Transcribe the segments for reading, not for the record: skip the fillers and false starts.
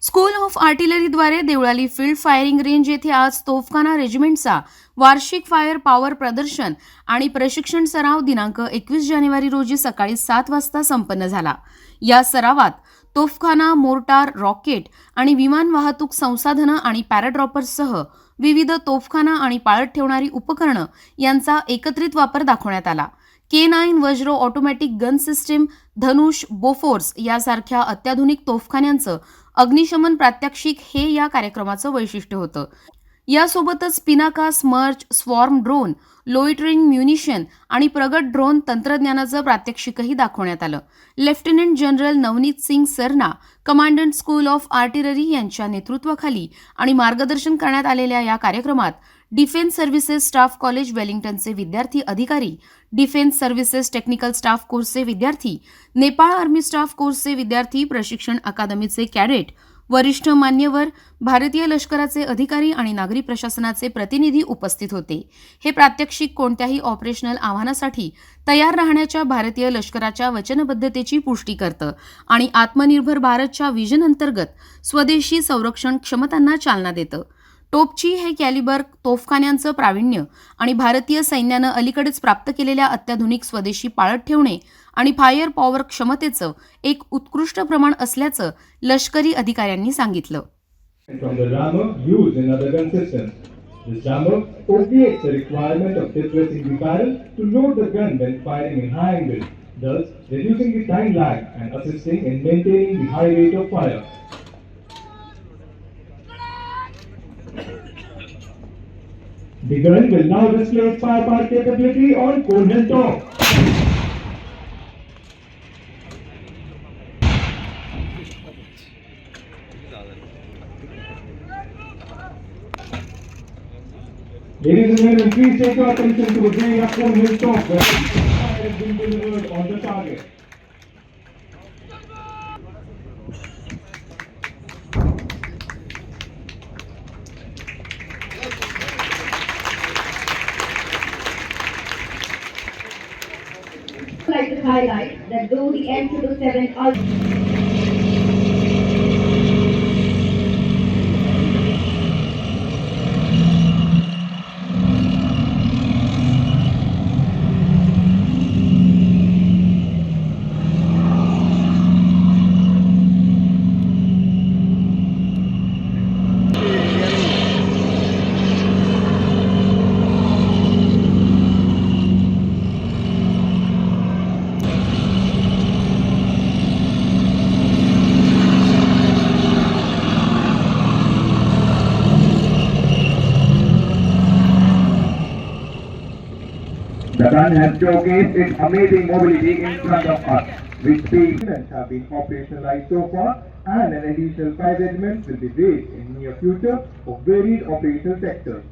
School of आर्टिलरीद्वारे Deolali field firing range येथे आज तोफखाना रेजिमेंटचा वार्षिक फायर पॉवर प्रदर्शन आणि प्रशिक्षण सराव दिनांक 21 जानेवारी रोजी सकाळी 7 वाजता संपन्न झाला. या सरावात तोफखाना, मोर्टार, रॉकेट आणि विमान वाहतूक संसाधनं आणि पॅराड्रॉपर्ससह विविध तोफखाना आणि पाळत ठेवणारी उपकरणं यांचा एकत्रित वापर दाखवण्यात आला. K9 वज्र ऑटोमॅटिक गन सिस्टीम, धनुष, बोफोर्स यासारख्या अत्याधुनिक तोफखान्यांचं अग्निशमन प्रात्यक्षिक हे या कार्यक्रमाचं वैशिष्ट्य होतं. यासोबतच Pinaka, Smerch, swarm drone, loitering munition आणि प्रगत ड्रोन तंत्रज्ञानाचं प्रात्यक्षिकही दाखवण्यात आलं. Lieutenant general Navneet Singh Sarna, commandant school of artillery यांच्या नेतृत्वाखाली आणि मार्गदर्शन करण्यात आलेल्या या कार्यक्रमात डिफेन्स सर्व्हिसेस स्टाफ कॉलेज वेलिंग्टनचे विद्यार्थी अधिकारी, डिफेन्स सर्व्हिसेस टेक्निकल स्टाफ कोर्सचे विद्यार्थी, नेपाळ आर्मी स्टाफ कोर्सचे विद्यार्थी, प्रशिक्षण अकादमीचे कॅडेट, वरिष्ठ मान्यवर, भारतीय लष्कराचे अधिकारी आणि नागरी प्रशासनाचे प्रतिनिधी उपस्थित होते. हे प्रात्यक्षिक कोणत्याही ऑपरेशनल आव्हानासाठी तयार राहण्याच्या भारतीय लष्कराच्या वचनबद्धतेची पुष्टी करतं आणि आत्मनिर्भर भारतच्या विजन अंतर्गत स्वदेशी संरक्षण क्षमतांना चालना देतं. टोपची हे कॅलिबर तोफखान्यांचं प्रावीण्य आणि भारतीय सैन्यानं अलीकडेच प्राप्त केलेल्या अत्याधुनिक स्वदेशी पाळत ठेवणे आणि फायर पॉवर क्षमतेचं एक उत्कृष्ट प्रमाण असल्याचं लष्करी अधिकाऱ्यांनी सांगितलं. From the rammer used in other gun systems. This jammer obviates the requirement of depressing the barrel to load the gun when firing in high angle, thus reducing the time lag and assisting in maintaining the high rate of fire. The gun will now display its firepower capability on Conehill top. Ladies and gentlemen, please take your attention to the day of Conehill top where fire has been delivered on the target. I'd like to highlight that though the M777 The gun has showcased its amazing mobility in front of us, which speeds have been operationalized so far, and an additional 5 regiments will be raised in near future for varied operational sectors.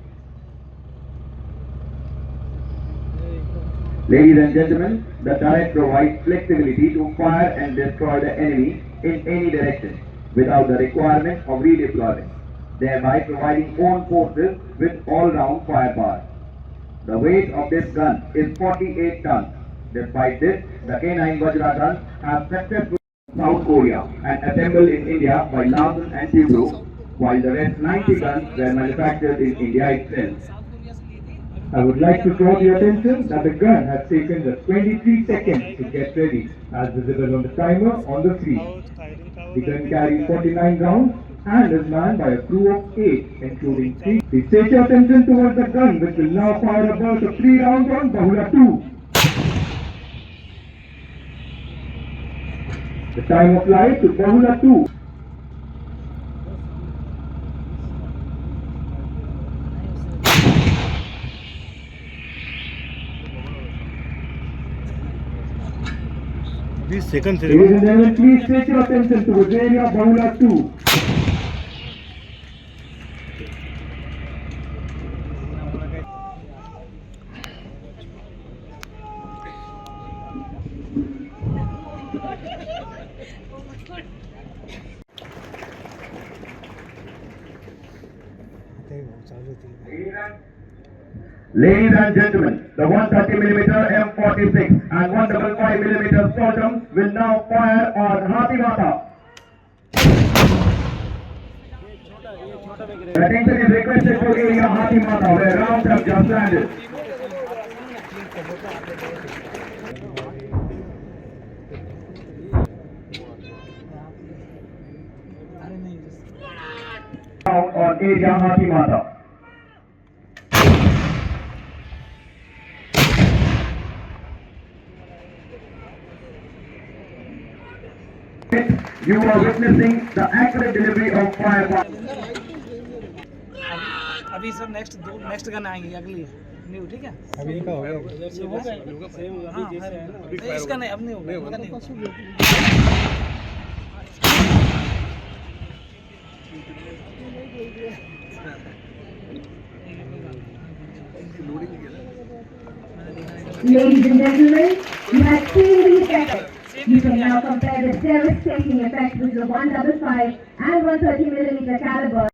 Ladies and gentlemen, the turret provides flexibility to fire and destroy the enemy in any direction without the requirement of redeployment, thereby providing own forces with all-round firepower. The weight of this gun is 48 tons. Despite this, the K9 Vajra guns have successfully South Korea and assembled in India by Larsen and Toubro, while the rest 90 guns were manufactured in India itself. I would like to draw your attention that the gun has taken just 23 seconds to get ready, as visible on the timer on the screen. The gun carries 49 rounds and is manned by a crew of 8, including 3. Please take your attention towards the gun, which will now fire a burst of 3 rounds on Bahula 2. The time of flight to Bahula 2. Seconds. Ladies and gentlemen, please take your attention towards the area of Bahula 2. Ladies and gentlemen, the 130mm M46 and 155mm Soltum will now fire on Hathimata. Attention is requested to area Hathi Mata where rounds have just landed. Round on area Hathi Mata. You are witnessing the accurate delivery of fire. अभी सब next gun आएंगी अगली new, ठीक है। अभी इनका हो गया हाँ, इसका नहीं, अब नहीं होगा, नहीं होगा। Ladies and gentlemen, you have seen the effect. You can now compare the devastating effect with the 155 and 130mm caliber.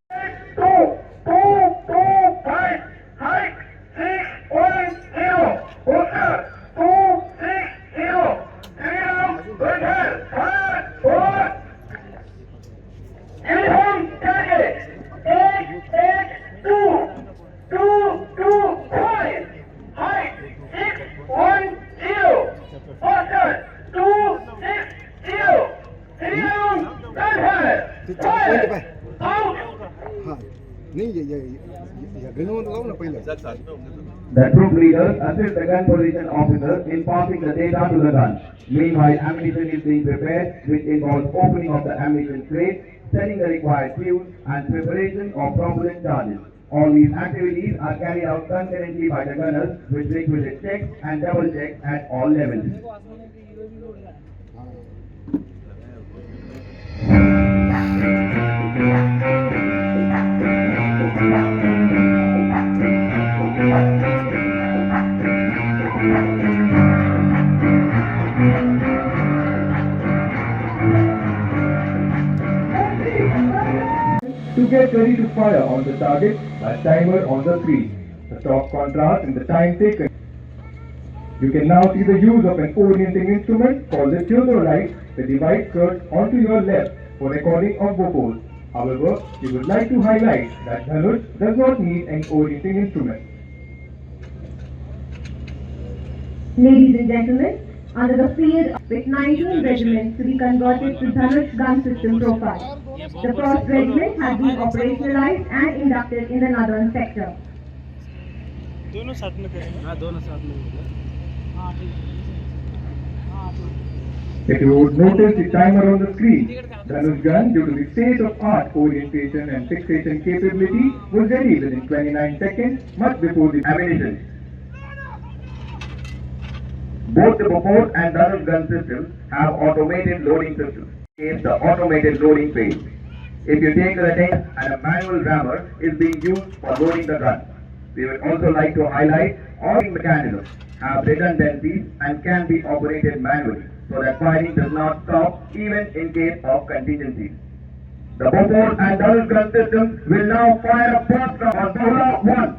The troop leaders assist the gun position officers in passing the data to the gun. Meanwhile, ammunition is being prepared, which involves opening of the ammunition crate, setting the required fuse, and preparation of propellant charges. All these activities are carried out concurrently by the gunners, with requisite checks and double checks at all levels. To get ready to fire on the target, a timer on the screen. The top contrast and the time taken. You can now see the use of an orienting instrument called the theodolite. The device curves onto your left for recording of vocals. However, we would like to highlight that Dhanush does not need an orienting instrument. Ladies and gentlemen, under the field with 19 regiments to be converted to Dhanush gun system profile. The first regiment has been operationalized and inducted in the northern sector. दोनों साथ में करेंगे। हाँ, दोनों साथ में होगा। हाँ, ठीक है। हाँ, ठीक है। If you would notice the timer on the screen, Dhanush gun, due to the state-of-art orientation and fixation capability, was ready within 29 seconds, much before the Ammunition. Both the Bofors and Dhanush gun systems have automated loading systems. It's the automated loading phase. If you take the attention, and a manual rammer is being used for loading the gun. We would also like to highlight all mechanisms have redundancies and can be operated manually, so that firing does not stop even in case of contingencies. The Bofors and Dhanush gun systems will now fire a first round on Bohra 1.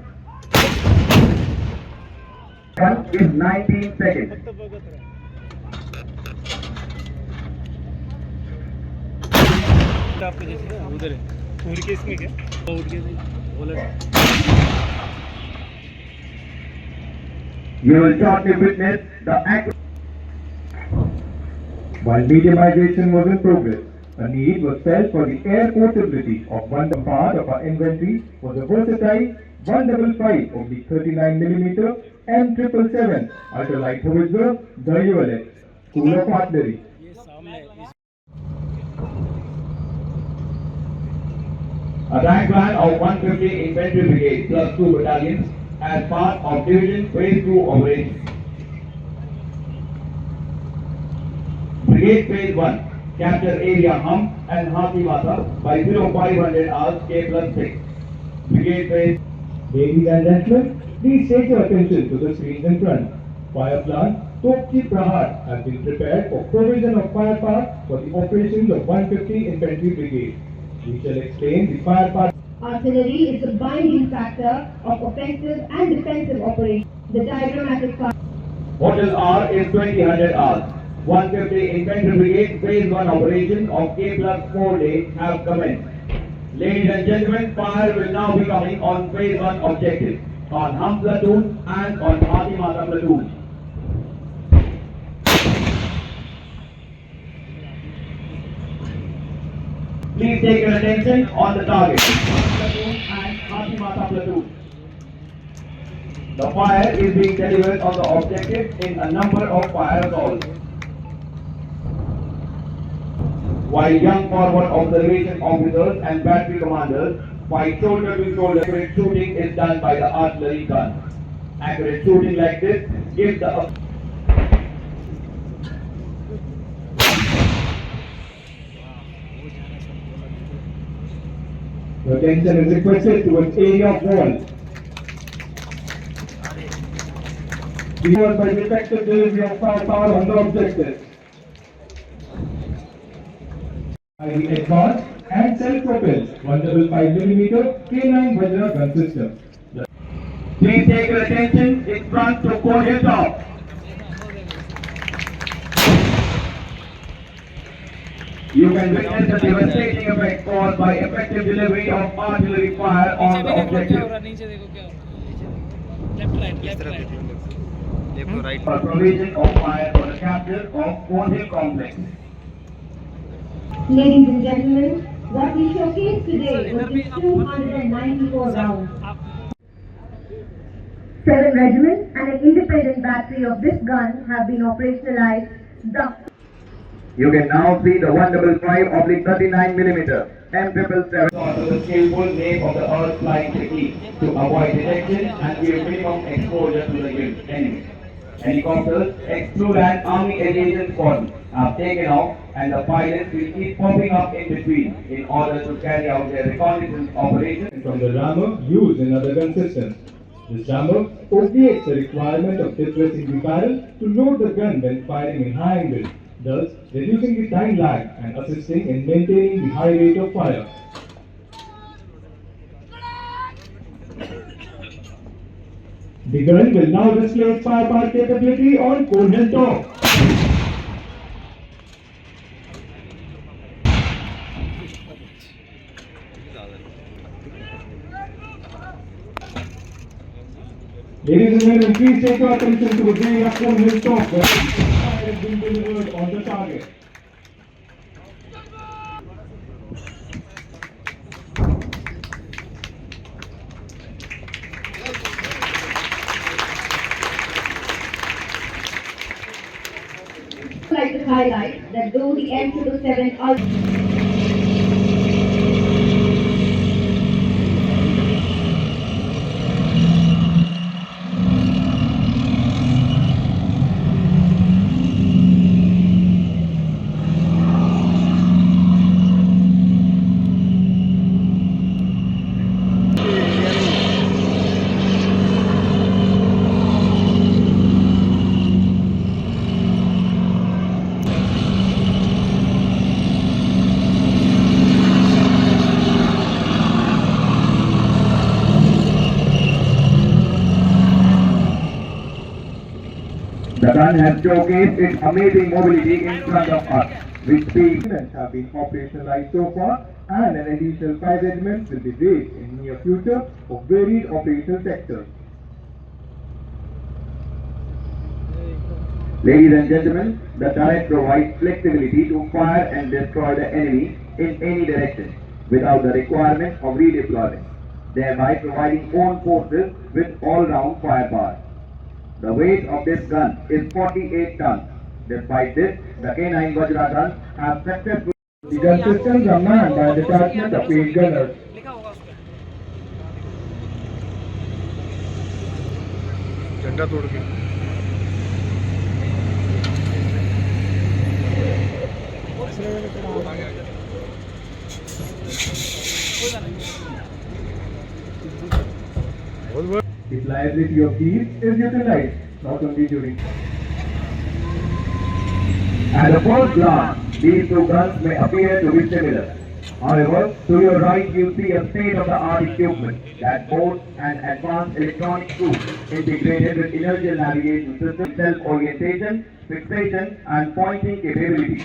Gun is 19 seconds. आपके जैसे उधर है, उड़ के इसमें क्या? उड़ के बोले। You will shortly witness the act. While mediumization was in progress, a need was felt for the air portability of one part of our inventory was a versatile 155/39mm M777 ultralight howitzer, the ULS, School of Artillery. A rank plan of 150 infantry brigade plus 2 battalions as part of division phase 2 operation. Brigade phase 1 capture area Hum and Hathi Mata by 0500 hours K plus 6. Brigade phase. Ladies and gentlemen, please take your attention to the screens in front. Fire plant Topki Prahar has been prepared for provision of fire parts for the operations of 150 Infantry Brigade. We shall explain the fire part. Artillery is the binding factor of offensive and defensive operations. The diagrammatic part. Hotel R is 2000 hours. 150 Infantry Brigade phase 1 operation of K plus 4 days have commenced. Ladies and gentlemen, fire will now be coming on phase 1 objective, on Hum platoon and on Hati Mata platoon. Please take your attention on the target, Hum platoon and Hati Mata platoon. The fire is being delivered on the objective in a number of fire calls. While young forward observation officers and battery commanders fight shoulder to shoulder, accurate shooting is done by the artillery gun. Accurate shooting like this gives the Your attention is requested towards area of wall. Delivered by the effective delivery of firepower on the objective. Highly advanced and self-propelled 155mm K9 Vajra gun system. Please take your attention in front to Cone Hilltop. You can witness the devastating effect caused by effective delivery of artillery fire on the objective. नीचे देखो क्या हो रहा है left right देखो right For provision of fire for the capture of Cone Hill complex. Ladies and gentlemen, what we showcased today was the 294 rounds. 7 regiments and an independent battery of this gun have been operationalized thus. You can now see the 155/39mm M777 to the skillful name of the earth flying technique to avoid detection and give minimum exposure to the enemy. Helicopters, exclude and army aviation squadron have taken off and the pilots will keep popping up in between in order to carry out their reconnaissance operations. From the rammer used in other gun systems. This rammer obviates the requirement of depressing the barrel to load the gun when firing in high angle, thus reducing the time lag and assisting in maintaining the high rate of fire. The gun will now display its firepower capability on Cone Hill top. Ladies and gentlemen, please take your attention to the area of Cone Hill top where fire is being delivered on the target. I'd like to highlight that though the M777 Ultra The gun has showcased its amazing mobility in front of us, with speed. Regiments have been operationalized so far, and an additional 5 regiments will be raised in near future for varied operational sectors. Ladies and gentlemen, the turret provides flexibility to fire and destroy the enemy in any direction without the requirement of redeployment, thereby providing own forces with all-round firepower. The weight of this gun is 48 tons. Despite this, the K9 Vajra guns have successfully. The gun systems are manned by a detachment of 8 gunners. लिखा होगा उस पे झंडा तोड़ के The pliability of these is utilized not only during. At the first glance, these two guns may appear to be similar. However, to your right you see a state-of-the-art equipment that boasts an advanced electronic suite integrated with inertial navigation system, self-orientation, fixation and pointing capabilities.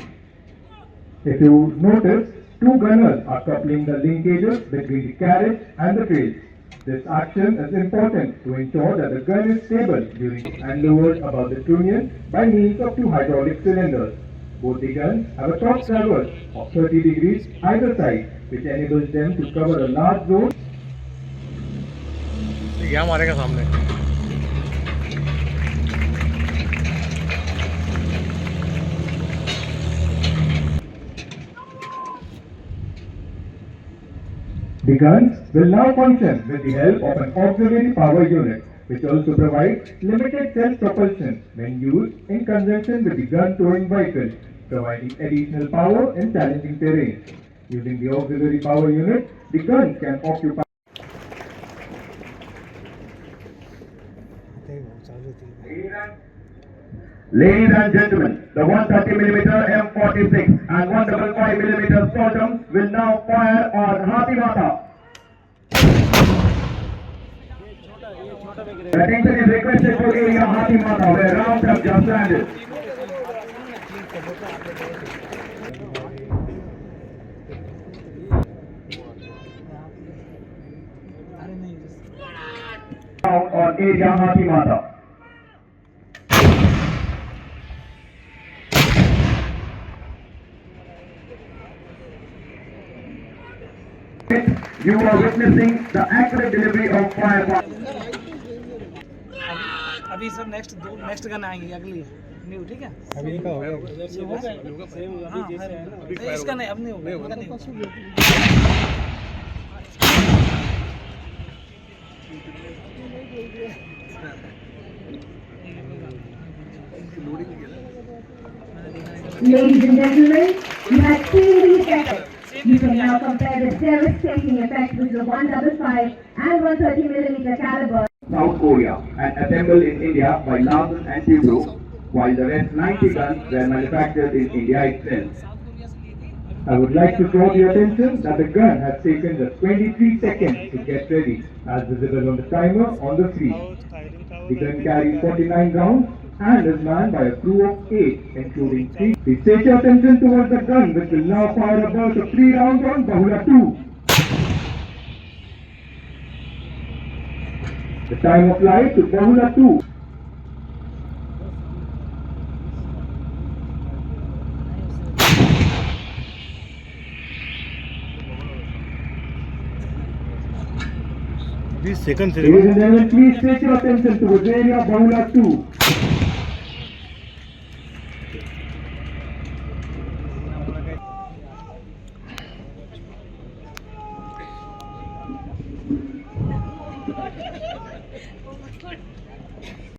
If you notice, Two gunners are coupling the linkages between the carriage and the trails. This action is important to ensure that the gun is stable during and lowered above the trunnion by means of two hydraulic cylinders. Both the guns have a top traverse of 30 degrees either side, which enables them to cover a large zone. यहाँ मारेगा सामने The guns will now function with the help of an auxiliary power unit, which also provides limited self-propulsion when used in conjunction with the gun towing vehicle, providing additional power in challenging terrain. Using the auxiliary power unit, the gun can occupy Ladies and gentlemen, the 130mm M46 and 155mm Soltum will now fire on Hathi Mata. Attention is requested to area Hathi Mata where rounds have just landed. Round on area Hathi Mata. You are witnessing the accurate delivery of fire. अभी sir next gun आएंगी अगली new ठीक है अभी का हो गया हाँ इसका नहीं अब नहीं होगा Ladies and gentlemen, you have seen the effect. You can now compare the devastating effect with the 155 and 130mm caliber. South Korea and assembled in India by Larsen and Toubro, while the rest 90 guns were manufactured in India itself. I would like to draw the attention that the gun has taken just 23 seconds to get ready, as visible on the timer on the screen. The gun carries 49 rounds and is manned by a crew of 8, including 3. Please take your attention towards the gun, which will now fire a burst of 3 rounds on Bahula 2. The time of flight to Bahula 2. बीस second से Ladies and gentlemen, please take your attention towards area Bahula 2.